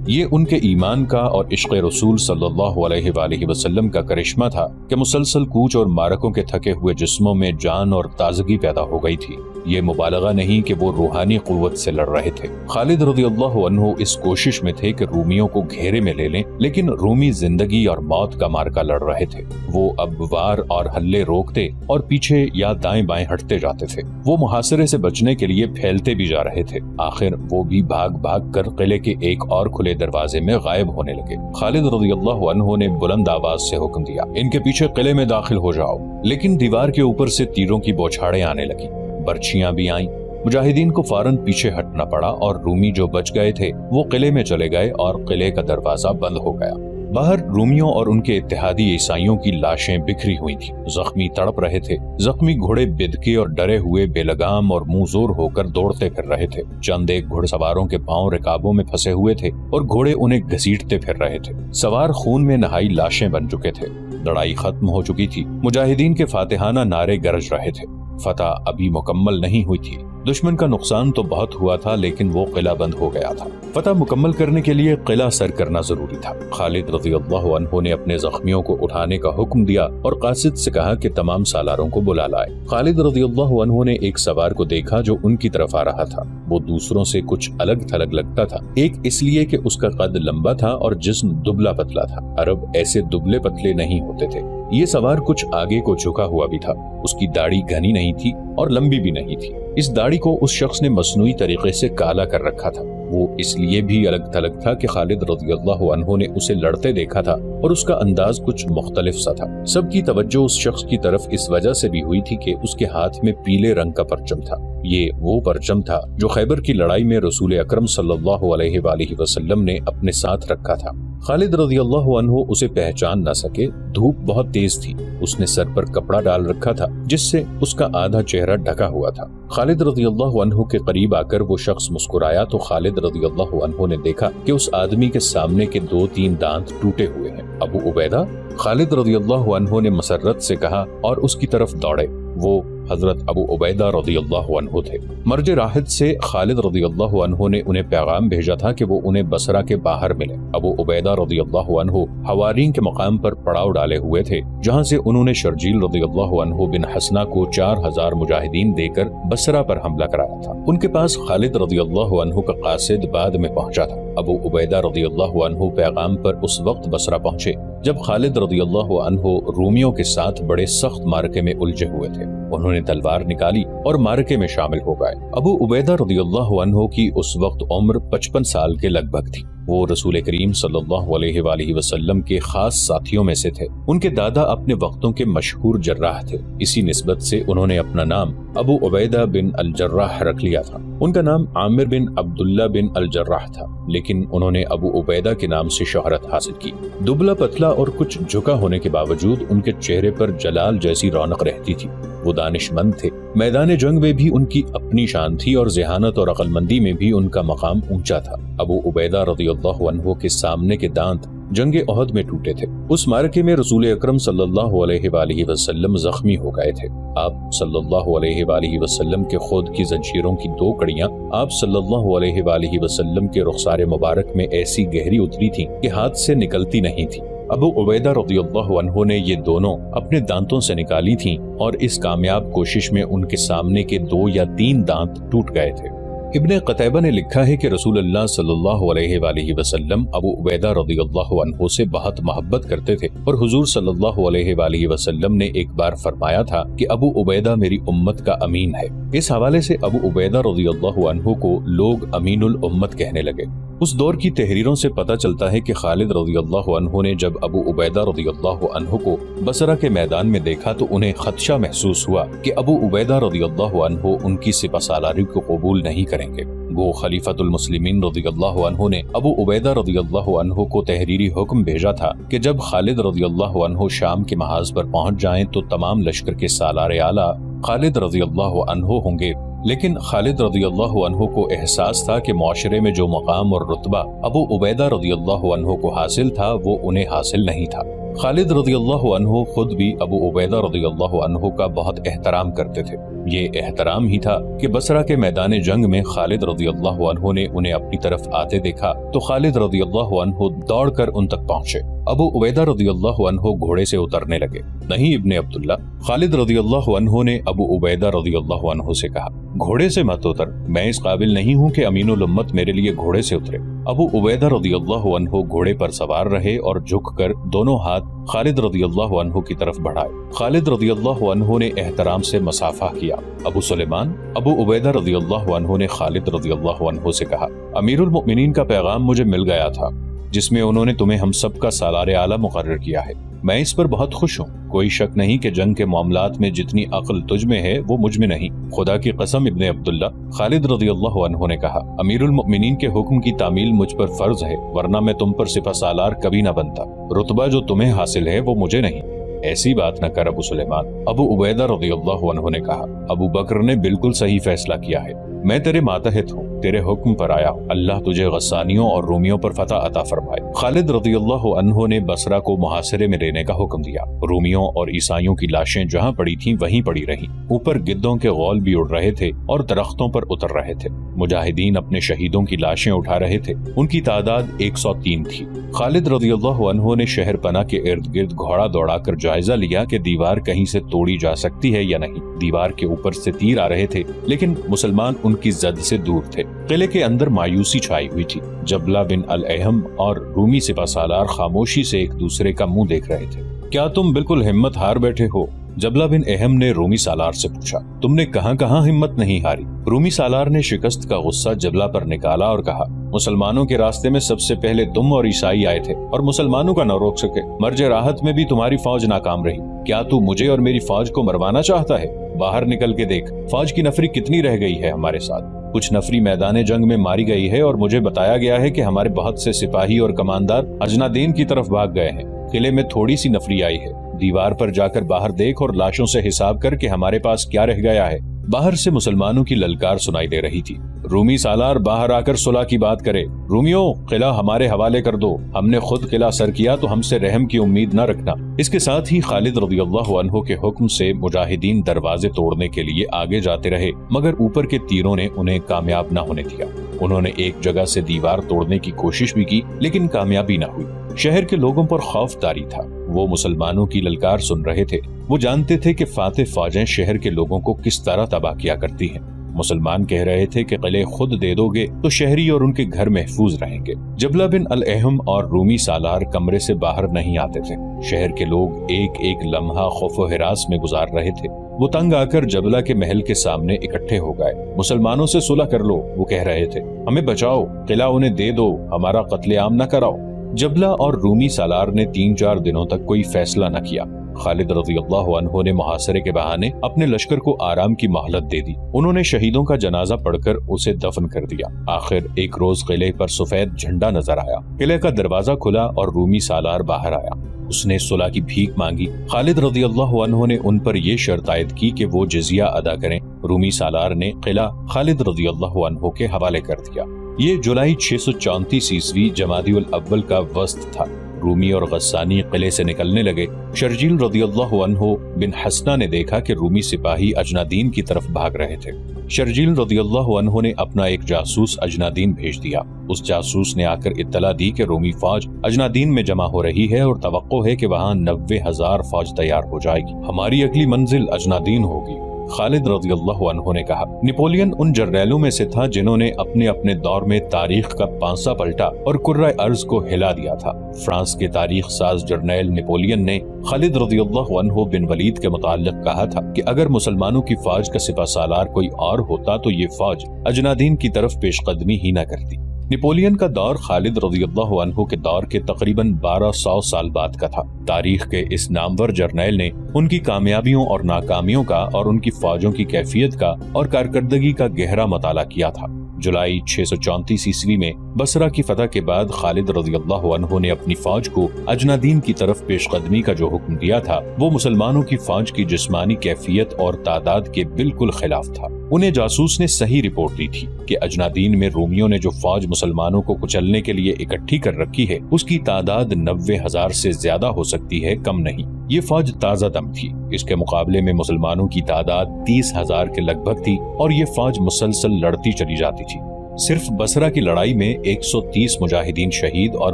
یہ ان کے ایمان کا اور عشق رسول صلی اللہ علیہ وآلہ وسلم کا کرشمہ تھا کہ مسلسل کوچ اور معرکوں کے تھکے ہوئے جسموں میں جان اور تازگی پیدا ہو گئی تھی۔ یہ مبالغہ نہیں کہ وہ روحانی قوت سے لڑ رہے تھے۔ خالد رضی اللہ عنہ اس کوشش میں تھے کہ رومیوں کو گھیرے میں لے لیں، لیکن رومی زندگی اور موت کا مارکا لڑ رہے تھے۔ وہ اب وار اور حلے روکتے اور پیچھے یا دائیں بائیں ہٹتے جاتے تھے۔ وہ محاصرے سے بچنے کے لیے پھیلتے بھی جا رہے تھے۔ آخر وہ بھی بھاگ بھاگ کر قلعے کے ایک اور کھلے دروازے میں غائب ہونے لگے۔ خالد رضی اللہ عنہ نے بلند آواز سے حکم دیا، ان کے پیچھے قلعے میں داخل ہو جاؤ۔ لیکن دیوار کے اوپر سے تیروں کی بوچھاڑیں آنے لگی، برچیاں بھی آئیں۔ مجاہدین کو فوراً پیچھے ہٹنا پڑا اور رومی جو بچ گئے تھے وہ قلعے میں چلے گئے اور قلعے کا دروازہ بند ہو گیا۔ باہر رومیوں اور ان کے اتحادی عیسائیوں کی لاشیں بکھری ہوئی تھیں، زخمی تڑپ رہے تھے۔ زخمی گھوڑے بدکے اور ڈرے ہوئے بے لگام اور منہ زور ہو کر دوڑتے پھر رہے تھے۔ چند ایک گھڑ سواروں کے پاؤں رکابوں میں پھنسے ہوئے تھے اور گھوڑے انہیں گھسیٹتے پھر رہے تھے۔ سوار خون میں نہائی لاشیں بن چکے تھے۔ لڑائی ختم ہو چکی تھی۔ مجاہدین کے فاتحانہ نعرے گرج رہے تھے۔ فتح ابھی مکمل نہیں ہوئی تھی۔ دشمن کا نقصان تو بہت ہوا تھا، لیکن وہ قلعہ بند ہو گیا تھا۔ فتح مکمل کرنے کے لیے قلعہ سر کرنا ضروری تھا۔ خالد رضی اللہ عنہ نے اپنے زخمیوں کو اٹھانے کا حکم دیا اور قاصد سے کہا کہ تمام سالاروں کو بلا لائے۔ خالد رضی اللہ عنہ نے ایک سوار کو دیکھا جو ان کی طرف آ رہا تھا۔ وہ دوسروں سے کچھ الگ تھلگ لگتا تھا، ایک اس لیے کہ اس کا قد لمبا تھا اور جسم دبلا پتلا تھا۔ عرب ایسے دبلے پتلے نہیں ہوتے تھے۔ یہ سوار کچھ آگے کو جھکا ہوا بھی تھا۔ اس کی داڑھی گھنی نہیں تھی اور لمبی بھی نہیں تھی۔ اس داڑھی کو اس شخص نے مصنوعی طریقے سے کالا کر رکھا تھا۔ وہ اس لیے بھی الگ تھلگ تھا کہ خالد رضی اللہ عنہ نے اسے لڑتے دیکھا تھا اور اس کا انداز کچھ مختلف سا تھا۔ سب کی توجہ اس شخص کی طرف اس وجہ سے بھی ہوئی تھی کہ اس کے ہاتھ میں پیلے رنگ کا پرچم تھا۔ یہ وہ پرچم تھا جو خیبر کی لڑائی میں رسول اکرم صلی اللہ علیہ وآلہ وسلم نے اپنے ساتھ رکھا تھا۔ خالد رضی اللہ عنہ اسے پہچان نہ سکے۔ دھوپ بہت تیز تھی۔ اس نے سر پر کپڑا ڈال رکھا تھا جس سے اس کا آدھا چہرہ ڈھکا ہوا تھا۔ خالد رضی اللہ عنہ کے قریب آ کر وہ شخص مسکرایا تو خالد رضی اللہ عنہ نے دیکھا کہ اس آدمی کے سامنے کے 2-3 دانت ٹوٹے ہوئے ہیں۔ ابو عبیدہ؟ خالد رضی اللہ عنہ نے مسرت سے کہا اور اس کی طرف دوڑے۔ وہ حضرت ابو عبیدہ رضی اللہ عنہ تھے۔ مرج راحت سے خالد رضی اللہ عنہ نے انہیں پیغام بھیجا تھا کہ وہ انہیں بصرہ کے باہر ملے۔ ابو عبیدہ رضی اللہ عنہ حوارین کے مقام پر پڑاؤ ڈالے ہوئے تھے، جہاں سے انہوں نے شرجیل رضی اللہ عنہ بن حسنہ کو 4000 مجاہدین دے کر بصرہ پر حملہ کرایا تھا۔ ان کے پاس خالد رضی اللہ عنہ کا قاصد بعد میں پہنچا تھا۔ ابو عبیدہ رضی اللہ عنہ پیغام پر اس وقت بصرہ پہنچے جب خالد رضی اللہ عنہ رومیوں کے ساتھ بڑے سخت مارکے میں الجھے ہوئے تھے۔ انہوں نے تلوار نکالی اور مارکے میں شامل ہو گئے۔ ابو عبیدہ رضی اللہ عنہ کی اس وقت عمر 55 سال کے لگ بھگ تھی۔ وہ رسول کریم صلی اللہ علیہ وآلہ وسلم کے خاص ساتھیوں میں سے تھے۔ ان کے دادا اپنے وقتوں کے مشہور جراح تھے، اسی نسبت سے انہوں نے اپنا نام ابو عبیدہ بن الجراح رکھ لیا تھا۔ ان کا نام عامر بن عبداللہ بن الجراح تھا، لیکن انہوں نے ابو عبیدہ کے نام سے شہرت حاصل کی۔ دبلا پتلا اور کچھ جھکا ہونے کے باوجود ان کے چہرے پر جلال جیسی رونق رہتی تھی۔ وہ دانش مند تھے، میدان جنگ میں بھی ان کی اپنی شان تھی اور ذہانت اور عقل مندی میں بھی ان کا مقام اونچا تھا۔ ابو عبیدہ رضی اللہ عنہ کے سامنے کے دانت جنگ احد میں ٹوٹے تھے۔ اس مارکے میں رسول اکرم صلی اللہ علیہ وآلہ وسلم زخمی ہو گئے تھے۔ آپ صلی اللہ علیہ وآلہ وسلم کے خود کی زنجیروں کی 2 کڑیاں آپ صلی اللہ علیہ وآلہ وسلم کے رخسار مبارک میں ایسی گہری اتری تھیں کہ ہاتھ سے نکلتی نہیں تھی۔ ابو عبیدہ رضی اللہ عنہ نے یہ دونوں اپنے دانتوں سے نکالی تھیں اور اس کامیاب کوشش میں ان کے سامنے کے 2 یا 3 دانت ٹوٹ گئے تھے۔ ابن قتیبہ نے لکھا ہے کہ رسول اللہ صلی اللہ علیہ وآلہ وسلم ابو عبیدہ رضی اللہ عنہ سے بہت محبت کرتے تھے، اور حضور صلی اللہ علیہ وآلہ وسلم نے ایک بار فرمایا تھا کہ ابو عبیدہ میری امت کا امین ہے۔ اس حوالے سے ابو عبیدہ رضی اللہ عنہ کو لوگ امین الامت کہنے لگے۔ اس دور کی تحریروں سے پتہ چلتا ہے کہ خالد رضی اللہ عنہ نے جب ابو عبیدہ رضی اللہ عنہ کو بصرہ کے میدان میں دیکھا تو انہیں خدشہ محسوس ہوا کہ ابو عبیدہ رضی اللہ عنہ ان کی سپہ سالاری کو قبول نہیں کریں گے۔ وہ خلیفۃ المسلمین رضی اللہ عنہ نے ابو عبیدہ رضی اللہ عنہ کو تحریری حکم بھیجا تھا کہ جب خالد رضی اللہ عنہ شام کے محاذ پر پہنچ جائیں تو تمام لشکر کے سالار اعلیٰ خالد رضی اللہ عنہ ہوں گے۔ لیکن خالد رضی اللہ عنہ کو احساس تھا کہ معاشرے میں جو مقام اور رتبہ ابو عبیدہ رضی اللہ عنہ کو حاصل تھا وہ انہیں حاصل نہیں تھا۔ خالد رضی اللہ عنہ خود بھی ابو عبیدہ رضی اللہ عنہ کا بہت احترام کرتے تھے۔ یہ احترام ہی تھا کہ بصرہ کے میدان جنگ میں خالد رضی اللہ عنہ نے انہیں اپنی طرف آتے دیکھا تو خالد رضی اللہ عنہ دوڑ کر ان تک پہنچے۔ ابو عبیدہ رضی اللہ عنہ گھوڑے سے اترنے لگے۔ نہیں ابن عبداللہ، خالد رضی اللہ عنہ نے ابو عبیدہ رضی اللہ عنہ سے کہا، گھوڑے سے مت اتر، میں اس قابل نہیں ہوں کہ امین الامت میرے لیے گھوڑے سے اترے۔ ابو عبیدہ رضی اللہ عنہ گھوڑے پر سوار رہے اور جھک کر دونوں ہاتھ خالد رضی اللہ عنہ کی طرف بڑھائے۔ خالد رضی اللہ عنہ نے احترام سے مصافحہ کیا۔ ابو سلیمان، ابو عبیدہ رضی اللہ عنہ نے خالد رضی اللہ عنہ سے کہا، امیر المؤمنین کا پیغام مجھے مل گیا تھا جس میں انہوں نے تمہیں ہم سب کا سالار اعلیٰ مقرر کیا ہے۔ میں اس پر بہت خوش ہوں۔ کوئی شک نہیں کہ جنگ کے معاملات میں جتنی عقل تجھ میں ہے وہ مجھ میں نہیں۔ خدا کی قسم ابن عبداللہ، خالد رضی اللہ عنہ نے کہا، امیر المؤمنین کے حکم کی تعمیل مجھ پر فرض ہے، ورنہ میں تم پر سپہ سالار کبھی نہ بنتا۔ رتبہ جو تمہیں حاصل ہے وہ مجھے نہیں۔ ایسی بات نہ کر ابو سلیمان، ابو عبیدہ رضی اللہ عنہ نے کہا، ابو بکر نے بالکل صحیح فیصلہ کیا ہے۔ میں تیرے ماتحت ہوں، تیرے حکم پر آیا ہوں، اللہ تجھے غسانیوں اور رومیوں پر فتح عطا فرمائے۔ خالد رضی اللہ عنہ نے بصرہ کو محاصرے میں لینے کا حکم دیا۔ رومیوں اور عیسائیوں کی لاشیں جہاں پڑی تھیں وہیں پڑی رہیں۔ اوپر گدوں کے غول بھی اڑ رہے تھے اور درختوں پر اتر رہے تھے۔ مجاہدین اپنے شہیدوں کی لاشیں اٹھا رہے تھے، ان کی تعداد 103 تھی۔ خالد رضی اللہ عنہ نے شہر پناہ کے ارد گرد گھوڑا دوڑا کر جائزہ لیا کہ دیوار کہیں سے توڑی جا سکتی ہے یا نہیں۔ دیوار کے اوپر سے تیر آ رہے تھے لیکن مسلمان ان کی زد سے دور تھے۔ قلعے کے اندر مایوسی چھائی ہوئی تھی۔ جبلہ بن الاحم اور رومی سپہ سالار خاموشی سے ایک دوسرے کا منہ دیکھ رہے تھے۔ کیا تم بالکل ہمت ہار بیٹھے ہو؟ جبلہ بن احم نے رومی سالار سے پوچھا۔ تم نے کہاں کہاں ہمت نہیں ہاری؟ رومی سالار نے شکست کا غصہ جبلہ پر نکالا اور کہا، مسلمانوں کے راستے میں سب سے پہلے تم اور عیسائی آئے تھے اور مسلمانوں کا نہ روک سکے۔ مرج راحت میں بھی تمہاری فوج ناکام رہی۔ کیا تو مجھے اور میری فوج کو مروانا چاہتا ہے؟ باہر نکل کے دیکھ، فوج کی نفری کتنی رہ گئی ہے ہمارے ساتھ۔ کچھ نفری میدان جنگ میں ماری گئی ہے اور مجھے بتایا گیا ہے کہ ہمارے بہت سے سپاہی اور کماندار اجنادین کی طرف بھاگ گئے ہیں۔ قلعے میں تھوڑی سی نفری آئی ہے۔ دیوار پر جا کر باہر دیکھ اور لاشوں سے حساب کر کہ ہمارے پاس کیا رہ گیا ہے۔ باہر سے مسلمانوں کی للکار سنائی دے رہی تھی، رومی سالار باہر آ کر صلح کی بات کرے۔ رومیوں، قلعہ ہمارے حوالے کر دو، ہم نے خود قلعہ سر کیا تو ہم سے رحم کی امید نہ رکھنا۔ اس کے ساتھ ہی خالد رضی اللہ عنہ کے حکم سے مجاہدین دروازے توڑنے کے لیے آگے جاتے رہے، مگر اوپر کے تیروں نے انہیں کامیاب نہ ہونے دیا۔ انہوں نے ایک جگہ سے دیوار توڑنے کی کوشش بھی کی لیکن کامیابی نہ ہوئی۔ شہر کے لوگوں پر خوف طاری تھا۔ وہ مسلمانوں کی للکار سن رہے تھے۔ وہ جانتے تھے کہ فاتح فوجیں شہر کے لوگوں کو کس طرح تباہ کیا کرتی ہیں۔ مسلمان کہہ رہے تھے کہ قلعے خود دے دو گے تو شہری اور ان کے گھر محفوظ رہیں گے۔ جبلہ بن الاحم اور رومی سالار کمرے سے باہر نہیں آتے تھے۔ شہر کے لوگ ایک ایک لمحہ خوف و ہراس میں گزار رہے تھے۔ وہ تنگ آ کر جبلہ کے محل کے سامنے اکٹھے ہو گئے۔ مسلمانوں سے صلح کر لو، وہ کہہ رہے تھے، ہمیں بچاؤ، قلعہ انہیں دے دو، ہمارا قتل عام نہ کراؤ۔ جبلہ اور رومی سالار نے 3-4 دنوں تک کوئی فیصلہ نہ کیا۔ خالد رضی اللہ عنہ نے محاصرے کے بہانے اپنے لشکر کو آرام کی مہلت دے دی۔ انہوں نے شہیدوں کا جنازہ پڑھ کر اسے دفن کر دیا۔ آخر ایک روز قلعے پر سفید جھنڈا نظر آیا۔ قلعے کا دروازہ کھلا اور رومی سالار باہر آیا۔ اس نے صلح کی بھیک مانگی۔ خالد رضی اللہ عنہ نے ان پر یہ شرط عائد کی کہ وہ جزیہ ادا کریں۔ رومی سالار نے قلعہ خالد رضی اللہ عنہ کے حوالے کر دیا۔ یہ جولائی 634 عیسوی جمادی الاول کا وسط تھا۔ رومی اور غسانی قلعے سے نکلنے لگے۔ شرجیل رضی اللہ عنہ بن حسنہ نے دیکھا کہ رومی سپاہی اجنادین کی طرف بھاگ رہے تھے۔ شرجیل رضی اللہ عنہ نے اپنا ایک جاسوس اجنادین بھیج دیا۔ اس جاسوس نے آ کر اطلاع دی کہ رومی فوج اجنادین میں جمع ہو رہی ہے اور توقع ہے کہ وہاں 90,000 فوج تیار ہو جائے گی۔ ہماری اگلی منزل اجنادین ہوگی۔ خالد رضی اللہ عنہ نے کہا، نیپولین ان جرنیلوں میں سے تھا جنہوں نے اپنے اپنے دور میں تاریخ کا پانسا پلٹا اور کرۂ ارض کو ہلا دیا تھا۔ فرانس کے تاریخ ساز جرنیل نیپولین نے خالد رضی اللہ عنہ بن ولید کے متعلق کہا تھا کہ اگر مسلمانوں کی فوج کا سپہ سالار کوئی اور ہوتا تو یہ فوج اجنادین کی طرف پیش قدمی ہی نہ کرتی۔ نیپولین کا دور خالد رضی اللہ عنہ کے دور کے تقریباً 1200 سال بعد کا تھا۔ تاریخ کے اس نامور جرنیل نے ان کی کامیابیوں اور ناکامیوں کا اور ان کی فوجوں کی کیفیت کا اور کارکردگی کا گہرا مطالعہ کیا تھا۔ جولائی 634 عیسوی میں بصرہ کی فتح کے بعد خالد رضی اللہ عنہ نے اپنی فوج کو اجنادین کی طرف پیش قدمی کا جو حکم دیا تھا وہ مسلمانوں کی فوج کی جسمانی کیفیت اور تعداد کے بالکل خلاف تھا۔ انہیں جاسوس نے صحیح رپورٹ دی تھی کہ اجنادین میں رومیوں نے جو فوج مسلمانوں کو کچلنے کے لیے اکٹھی کر رکھی ہے اس کی تعداد 90,000 سے زیادہ ہو سکتی ہے، کم نہیں۔ یہ فوج تازہ دم تھی، اس کے مقابلے میں مسلمانوں کی تعداد 30,000 کے لگ بھگ تھی اور یہ فوج مسلسل لڑتی چلی جاتی تھی۔ صرف بصرہ کی لڑائی میں 130 مجاہدین شہید اور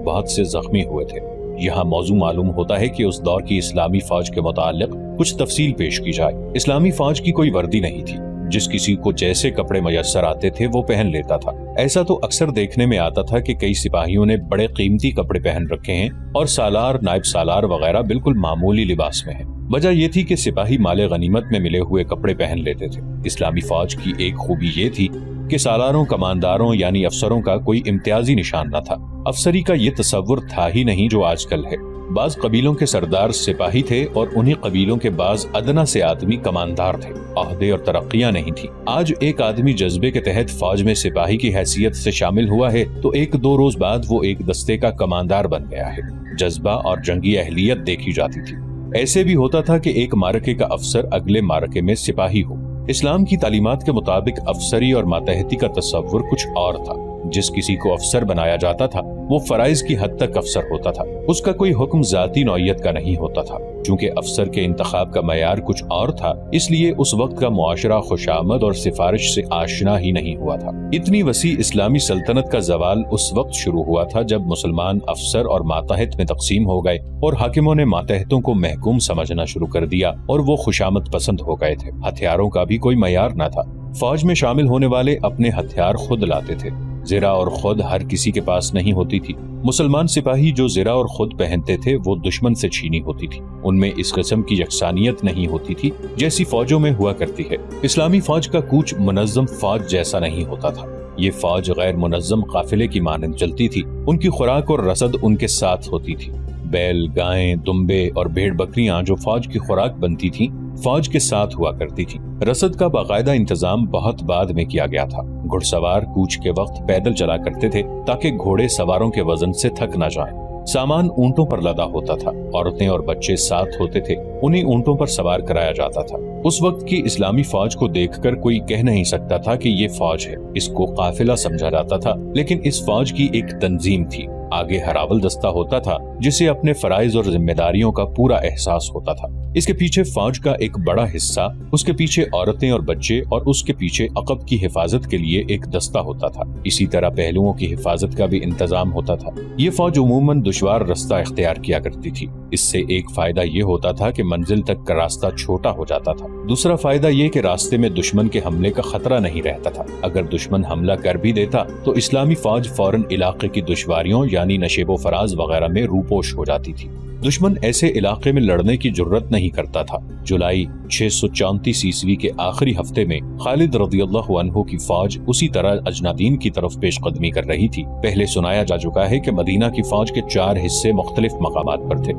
بہت سے زخمی ہوئے تھے۔ یہاں موضوع معلوم ہوتا ہے کہ اس دور کی اسلامی فوج کے متعلق کچھ تفصیل پیش کی جائے۔ اسلامی فوج کی کوئی وردی نہیں تھی، جس کسی کو جیسے کپڑے میسر آتے تھے وہ پہن لیتا تھا۔ ایسا تو اکثر دیکھنے میں آتا تھا کہ کئی سپاہیوں نے بڑے قیمتی کپڑے پہن رکھے ہیں اور سالار، نائب سالار وغیرہ بالکل معمولی لباس میں ہیں۔ وجہ یہ تھی کہ سپاہی مال غنیمت میں ملے ہوئے کپڑے پہن لیتے تھے۔ اسلامی فوج کی ایک خوبی یہ تھی کہ سالاروں، کمانداروں یعنی افسروں کا کوئی امتیازی نشان نہ تھا۔ افسری کا یہ تصور تھا ہی نہیں جو آج کل ہے۔ بعض قبیلوں کے سردار سپاہی تھے اور انہی قبیلوں کے بعض ادنا سے آدمی کماندار تھے۔ عہدے اور ترقیاں نہیں تھی۔ آج ایک آدمی جذبے کے تحت فوج میں سپاہی کی حیثیت سے شامل ہوا ہے تو 1-2 روز بعد وہ ایک دستے کا کماندار بن گیا ہے۔ جذبہ اور جنگی اہلیت دیکھی جاتی تھی۔ ایسے بھی ہوتا تھا کہ ایک معرکے کا افسر اگلے معرکے میں سپاہی ہو۔ اسلام کی تعلیمات کے مطابق افسری اور ماتحتی کا تصور کچھ اور تھا۔ جس کسی کو افسر بنایا جاتا تھا وہ فرائض کی حد تک افسر ہوتا تھا، اس کا کوئی حکم ذاتی نوعیت کا نہیں ہوتا تھا۔ چونکہ افسر کے انتخاب کا معیار کچھ اور تھا، اس لیے اس وقت کا معاشرہ خوشامد اور سفارش سے آشنا ہی نہیں ہوا تھا۔ اتنی وسیع اسلامی سلطنت کا زوال اس وقت شروع ہوا تھا جب مسلمان افسر اور ماتحت میں تقسیم ہو گئے اور حاکموں نے ماتحتوں کو محکوم سمجھنا شروع کر دیا اور وہ خوشامد پسند ہو گئے تھے۔ ہتھیاروں کا بھی کوئی معیار نہ تھا۔ فوج میں شامل ہونے والے اپنے ہتھیار خود لاتے تھے۔ زرہ اور خود ہر کسی کے پاس نہیں ہوتی تھی۔ مسلمان سپاہی جو زرہ اور خود پہنتے تھے وہ دشمن سے چھینی ہوتی تھی۔ ان میں اس قسم کی یکسانیت نہیں ہوتی تھی جیسی فوجوں میں ہوا کرتی ہے۔ اسلامی فوج کا کوچ منظم فوج جیسا نہیں ہوتا تھا۔ یہ فوج غیر منظم قافلے کی مانند چلتی تھی۔ ان کی خوراک اور رسد ان کے ساتھ ہوتی تھی۔ بیل، گائیں، دمبے اور بھیڑ بکریاں جو فوج کی خوراک بنتی تھیں فوج کے ساتھ ہوا کرتی تھی۔ رسد کا باقاعدہ انتظام بہت بعد میں کیا گیا تھا۔ گھڑ سوار کوچ کے وقت پیدل چلا کرتے تھے تاکہ گھوڑے سواروں کے وزن سے تھک نہ جائیں۔ سامان اونٹوں پر لدا ہوتا تھا۔ عورتیں اور بچے ساتھ ہوتے تھے، انہیں اونٹوں پر سوار کرایا جاتا تھا۔ اس وقت کی اسلامی فوج کو دیکھ کر کوئی کہہ نہیں سکتا تھا کہ یہ فوج ہے، اس کو قافلہ سمجھا جاتا تھا، لیکن اس فوج کی ایک تنظیم تھی۔ آگے ہراول دستہ ہوتا تھا جسے اپنے فرائض اور ذمہ داریوں کا پورا احساس ہوتا تھا۔ اس کے پیچھے فوج کا ایک بڑا حصہ، اس کے پیچھے عورتیں اور بچے اور اس کے پیچھے عقب کی حفاظت کے لیے ایک دستہ ہوتا تھا۔ اسی طرح پہلوؤں کی حفاظت کا بھی انتظام ہوتا تھا۔ یہ فوج عموماً دشوار رستہ اختیار کیا کرتی تھی۔ اس سے ایک فائدہ یہ ہوتا تھا کہ منزل تک کا راستہ چھوٹا ہو جاتا تھا۔ دوسرا فائدہ یہ کہ راستے میں دشمن کے حملے کا خطرہ نہیں رہتا تھا۔ اگر دشمن حملہ کر بھی دیتا تو اسلامی فوج فوراً علاقے کی دشواریوں یعنی نشیب و فراز وغیرہ میں روپوش ہو جاتی تھی۔ دشمن ایسے علاقے میں لڑنے کی جرت نہیں کرتا تھا۔ جولائی 634 عیسوی کے آخری ہفتے میں خالد رضی اللہ عنہ کی فوج اسی طرح اجنادین کی طرف پیش قدمی کر رہی تھی۔ پہلے سنایا جا چکا ہے کہ مدینہ کی فوج کے 4 حصے مختلف مقامات پر تھے۔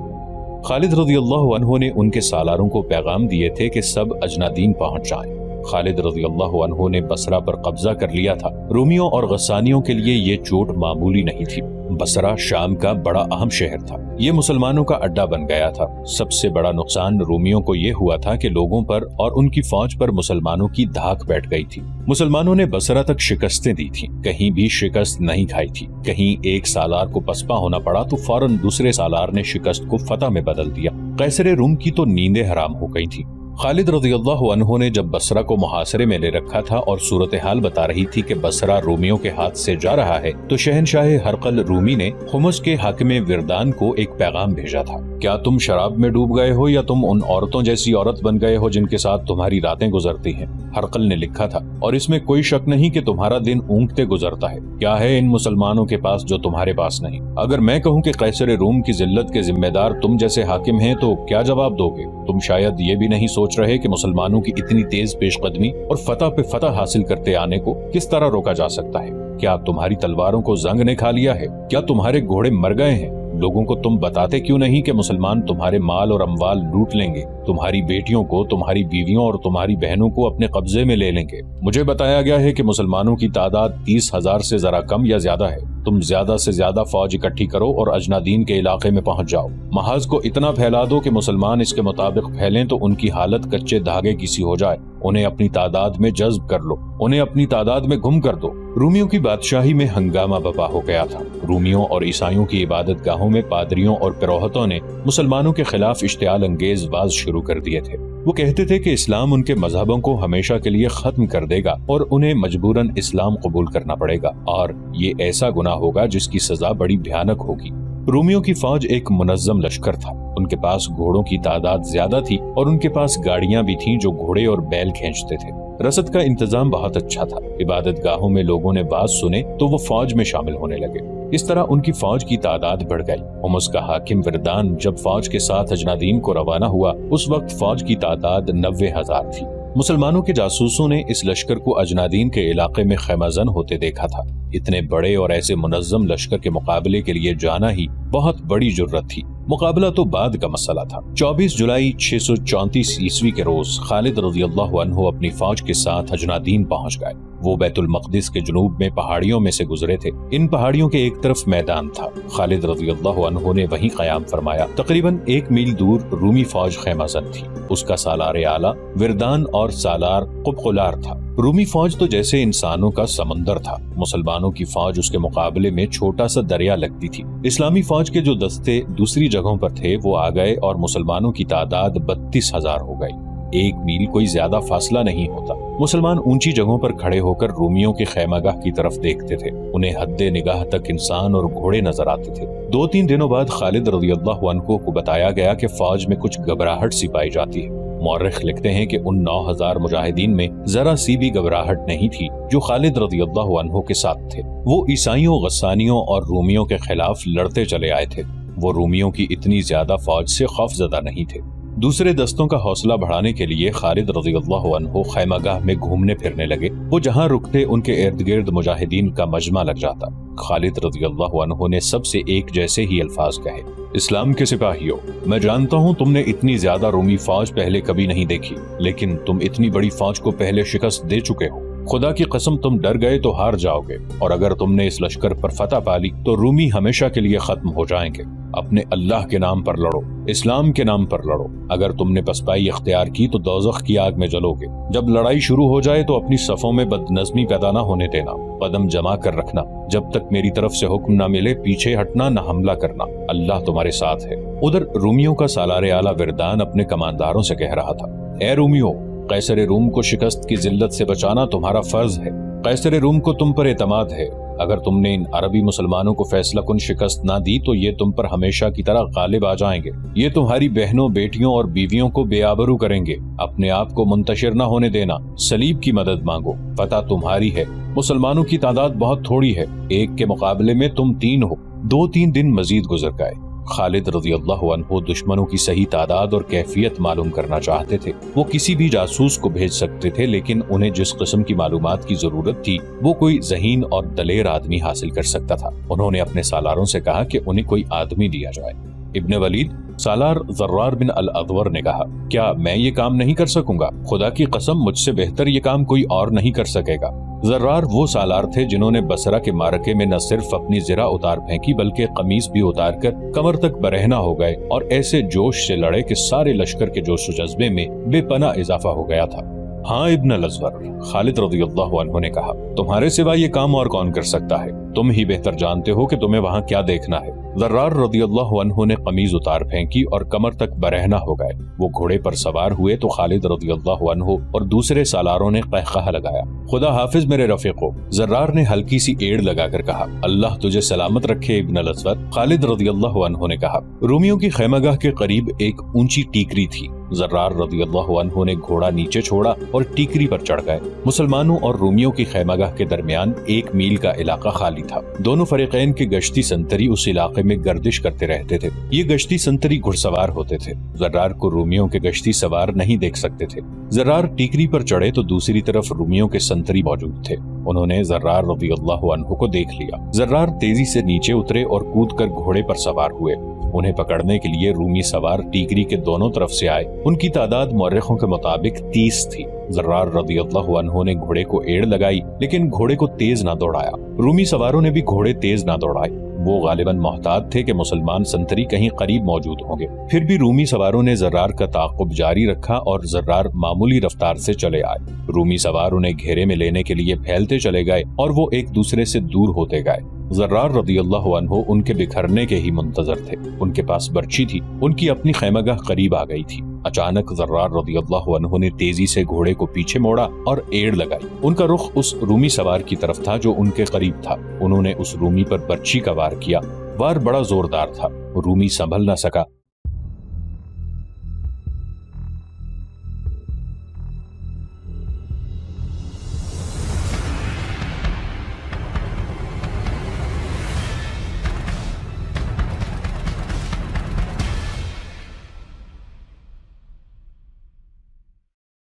خالد رضی اللہ عنہ نے ان کے سالاروں کو پیغام دیے تھے کہ سب اجنادین پہنچ جائیں۔ خالد رضی اللہ عنہ نے بصرہ پر قبضہ کر لیا تھا۔ رومیوں اور غسانیوں کے لیے یہ چوٹ معمولی نہیں تھی۔ بصرہ شام کا بڑا اہم شہر تھا۔ یہ مسلمانوں کا اڈا بن گیا تھا۔ سب سے بڑا نقصان رومیوں کو یہ ہوا تھا کہ لوگوں پر اور ان کی فوج پر مسلمانوں کی دھاک بیٹھ گئی تھی۔ مسلمانوں نے بصرہ تک شکستیں دی تھیں، کہیں بھی شکست نہیں کھائی تھی۔ کہیں ایک سالار کو پسپا ہونا پڑا تو فوراً دوسرے سالار نے شکست کو فتح میں بدل دیا۔ قیصر روم کی تو نیندیں حرام ہو گئی تھی۔ خالد رضی اللہ عنہ نے جب بصرہ کو محاصرے میں لے رکھا تھا اور صورتحال بتا رہی تھی کہ بصرہ رومیوں کے ہاتھ سے جا رہا ہے تو شہنشاہ ہرقل رومی نے حمص کے حاکم وردان کو ایک پیغام بھیجا تھا۔ کیا تم شراب میں ڈوب گئے ہو یا تم ان عورتوں جیسی عورت بن گئے ہو جن کے ساتھ تمہاری راتیں گزرتی ہیں؟ ہرقل نے لکھا تھا، اور اس میں کوئی شک نہیں کہ تمہارا دن اونگتے گزرتا ہے۔ کیا ہے ان مسلمانوں کے پاس جو تمہارے پاس نہیں؟ اگر میں کہوں کہ قیصر روم کی ذلت کے ذمہ دار تم جیسے حاکم ہیں تو کیا جواب دو گے؟ تم شاید یہ بھی نہیں سوچ رہے کہ مسلمانوں کی اتنی تیز پیش قدمی اور فتح پہ فتح حاصل کرتے آنے کو کس طرح روکا جا سکتا ہے؟ کیا تمہاری تلواروں کو زنگ نے کھا لیا ہے؟ کیا تمہارے گھوڑے مر گئے ہیں؟ لوگوں کو تم بتاتے کیوں نہیں کہ مسلمان تمہارے مال اور اموال لوٹ لیں گے، تمہاری بیٹیوں کو، تمہاری بیویوں اور تمہاری بہنوں کو اپنے قبضے میں لے لیں گے؟ مجھے بتایا گیا ہے کہ مسلمانوں کی تعداد 30,000 سے ذرا کم یا زیادہ ہے۔ تم زیادہ سے زیادہ فوج اکٹھی کرو اور اجنادین کے علاقے میں پہنچ جاؤ۔ محاذ کو اتنا پھیلا دو کہ مسلمان اس کے مطابق پھیلیں تو ان کی حالت کچے دھاگے کی سی ہو جائے۔ انہیں اپنی تعداد میں جذب کر لو، انہیں اپنی تعداد میں گم کر دو۔ رومیوں کی بادشاہی میں ہنگامہ برپا ہو گیا تھا۔ رومیوں اور عیسائیوں کی عبادت گاہوں میں پادریوں اور پروہتوں نے مسلمانوں کے خلاف اشتعال انگیز واز شروع کر دیے تھے۔ وہ کہتے تھے کہ اسلام ان کے مذہبوں کو ہمیشہ کے لیے ختم کر دے گا اور انہیں مجبوراً اسلام قبول کرنا پڑے گا، اور یہ ایسا گناہ ہوگا جس کی سزا بڑی بھیانک ہوگی۔ رومیوں کی فوج ایک منظم لشکر تھا۔ ان کے پاس گھوڑوں کی تعداد زیادہ تھی اور ان کے پاس گاڑیاں بھی تھیں جو گھوڑے اور بیل کھینچتے تھے۔ رسد کا انتظام بہت اچھا تھا۔ عبادت گاہوں میں لوگوں نے باز سنے تو وہ فوج میں شامل ہونے لگے۔ اس طرح ان کی فوج کی تعداد بڑھ گئی۔ حمص کا حاکم وردان جب فوج کے ساتھ اجنادین کو روانہ ہوا، اس وقت فوج کی تعداد 90,000 تھی۔ مسلمانوں کے جاسوسوں نے اس لشکر کو اجنادین کے علاقے میں خیمہ زن ہوتے دیکھا تھا۔ اتنے بڑے اور ایسے منظم لشکر کے مقابلے کے لیے جانا ہی بہت بڑی جرت تھی۔ مقابلہ تو بعد کا مسئلہ تھا۔ 24 جولائی 634 عیسوی کے روز خالد رضی اللہ عنہ اپنی فوج کے ساتھ اجنادین پہنچ گئے۔ وہ بیت المقدس کے جنوب میں پہاڑیوں میں سے گزرے تھے۔ ان پہاڑیوں کے ایک طرف میدان تھا۔ خالد رضی اللہ عنہ نے وہیں قیام فرمایا۔ تقریباً 1 میل دور رومی فوج خیمہ زن تھی۔ اس کا سالار اعلیٰ وردان اور سالار قبقلار تھا۔ رومی فوج تو جیسے انسانوں کا سمندر تھا۔ مسلمانوں کی فوج اس کے مقابلے میں چھوٹا سا دریا لگتی تھی۔ اسلامی فوج کے جو دستے دوسری جگہوں پر تھے وہ آ گئے اور مسلمانوں کی تعداد 32,000 ہو گئی۔ 1 میل کوئی زیادہ فاصلہ نہیں ہوتا۔ مسلمان اونچی جگہوں پر کھڑے ہو کر رومیوں کے خیمہ گاہ کی طرف دیکھتے تھے۔ انہیں حد نگاہ تک انسان اور گھوڑے نظر آتے تھے۔ 2-3 دنوں بعد خالد رضی اللہ عنہ کو بتایا گیا کہ فوج میں کچھ گھبراہٹ سی پائی جاتی ہے۔ مورخ لکھتے ہیں کہ ان 9,000 مجاہدین میں ذرا سی بھی گھبراہٹ نہیں تھی جو خالد رضی اللہ عنہ کے ساتھ تھے۔ وہ عیسائیوں، غسانیوں اور رومیوں کے خلاف لڑتے چلے آئے تھے۔ وہ رومیوں کی اتنی زیادہ فوج سے خوفزدہ نہیں تھے۔ دوسرے دستوں کا حوصلہ بڑھانے کے لیے خالد رضی اللہ عنہ خیمہ گاہ میں گھومنے پھرنے لگے۔ وہ جہاں رکتے ان کے ارد گرد مجاہدین کا مجمع لگ جاتا۔ خالد رضی اللہ عنہ نے سب سے ایک جیسے ہی الفاظ کہے، اسلام کے سپاہیوں، میں جانتا ہوں تم نے اتنی زیادہ رومی فوج پہلے کبھی نہیں دیکھی، لیکن تم اتنی بڑی فوج کو پہلے شکست دے چکے ہو۔ خدا کی قسم تم ڈر گئے تو ہار جاؤ گے، اور اگر تم نے اس لشکر پر فتح پالی تو رومی ہمیشہ کے لیے ختم ہو جائیں گے۔ اپنے اللہ کے نام پر لڑو، اسلام کے نام پر لڑو۔ اگر تم نے پسپائی اختیار کی تو دوزخ کی آگ میں جلو گے۔ جب لڑائی شروع ہو جائے تو اپنی صفوں میں بدنظمی پیدا نہ ہونے دینا، قدم جما کر رکھنا۔ جب تک میری طرف سے حکم نہ ملے پیچھے ہٹنا نہ حملہ کرنا، اللہ تمہارے ساتھ ہے۔ ادھر رومیوں کا سالار اعلیٰ وردان اپنے کمانداروں سے کہہ رہا تھا، اے رومیوں، قیصر روم کو شکست کی ذلت سے بچانا تمہارا فرض ہے۔ قیصر روم کو تم پر اعتماد ہے۔ اگر تم نے ان عربی مسلمانوں کو فیصلہ کن شکست نہ دی تو یہ تم پر ہمیشہ کی طرح غالب آ جائیں گے۔ یہ تمہاری بہنوں، بیٹیوں اور بیویوں کو بے آبرو کریں گے۔ اپنے آپ کو منتشر نہ ہونے دینا، صلیب کی مدد مانگو، فتح تمہاری ہے۔ مسلمانوں کی تعداد بہت تھوڑی ہے، 1 کے مقابلے میں تم 3 ہو۔ 2-3 دن مزید گزر گئے۔ خالد رضی اللہ عنہ دشمنوں کی صحیح تعداد اور کیفیت معلوم کرنا چاہتے تھے۔ وہ کسی بھی جاسوس کو بھیج سکتے تھے، لیکن انہیں جس قسم کی معلومات کی ضرورت تھی وہ کوئی ذہین اور دلیر آدمی حاصل کر سکتا تھا۔ انہوں نے اپنے سالاروں سے کہا کہ انہیں کوئی آدمی دیا جائے۔ ابن ولید سالار زرار بن الاضور نے کہا، کیا میں یہ کام نہیں کر سکوں گا؟ خدا کی قسم مجھ سے بہتر یہ کام کوئی اور نہیں کر سکے گا۔ زرار وہ سالار تھے جنہوں نے بصرہ کے معرکے میں نہ صرف اپنی زرہ اتار پھینکی بلکہ قمیص بھی اتار کر کمر تک برہنہ ہو گئے اور ایسے جوش سے لڑے کہ سارے لشکر کے جوش و جذبے میں بے پناہ اضافہ ہو گیا تھا۔ ہاں ابن الاضور، خالد رضی اللہ عنہ نے کہا، تمہارے سوا یہ کام اور کون کر سکتا ہے؟ تم ہی بہتر جانتے ہو کہ تمہیں وہاں کیا دیکھنا ہے۔ زرار رضی اللہ عنہ نے قمیض اتار پھینکی اور کمر تک برہنہ ہو گئے۔ وہ گھوڑے پر سوار ہوئے تو خالد رضی اللہ عنہ اور دوسرے سالاروں نے قہقہہ لگایا۔ خدا حافظ میرے رفیقو، زرار نے ہلکی سی ایڑ لگا کر کہا، اللہ تجھے سلامت رکھے ابن الاضور۔ خالد رضی اللہ عنہ نے کہا، رومیوں کی خیمہ گاہ کے قریب ایک اونچی ٹیکری تھی۔ زرار رضی اللہ عنہ نے گھوڑا نیچے چھوڑا اور ٹیکری پر چڑھ گئے۔ مسلمانوں اور رومیوں کی خیمہ گاہ کے درمیان 1 میل کا علاقہ خالی تھا۔ دونوں فریقین کے گشتی سنتری اس علاقے میں گردش کرتے رہتے تھے۔ یہ گشتی سنتری گھڑ سوار ہوتے تھے۔ زرار کو رومیوں کے گشتی سوار نہیں دیکھ سکتے تھے۔ زرار ٹیکری پر چڑھے تو دوسری طرف رومیوں کے سنتری موجود تھے۔ انہوں نے زرار رضی اللہ عنہ کو دیکھ لیا۔ زرار تیزی سے نیچے اترے اور کود کر گھوڑے پر سوار ہوئے۔ انہیں پکڑنے کے لیے رومی سوار ٹیکری کے دونوں طرف سے آئے۔ ان کی تعداد مورخوں کے مطابق 30 تھی۔ زرار رضی اللہ عنہ نے گھوڑے کو ایڑ لگائی لیکن گھوڑے کو تیز نہ دوڑایا۔ رومی سواروں نے بھی گھوڑے تیز نہ دوڑائے۔ وہ غالباً محتاط تھے کہ مسلمان سنتری کہیں قریب موجود ہوں گے۔ پھر بھی رومی سواروں نے زرار کا تعاقب جاری رکھا اور زرار معمولی رفتار سے چلے آئے۔ رومی سوار انہیں گھیرے میں لینے کے لیے پھیلتے چلے گئے اور وہ ایک دوسرے سے دور ہوتے گئے۔ زرار رضی اللہ عنہ ان کے بکھرنے کے ہی منتظر تھے۔ ان کے پاس برچی تھی، ان کی اپنی خیمگاہ قریب آ گئی تھی۔ اچانک زرار رضی اللہ عنہ نے تیزی سے گھوڑے کو پیچھے موڑا اور ایڑ لگائی۔ ان کا رخ اس رومی سوار کی طرف تھا جو ان کے قریب تھا۔ انہوں نے اس رومی پر برچی کا وار کیا۔ وار بڑا زوردار تھا، رومی سنبھل نہ سکا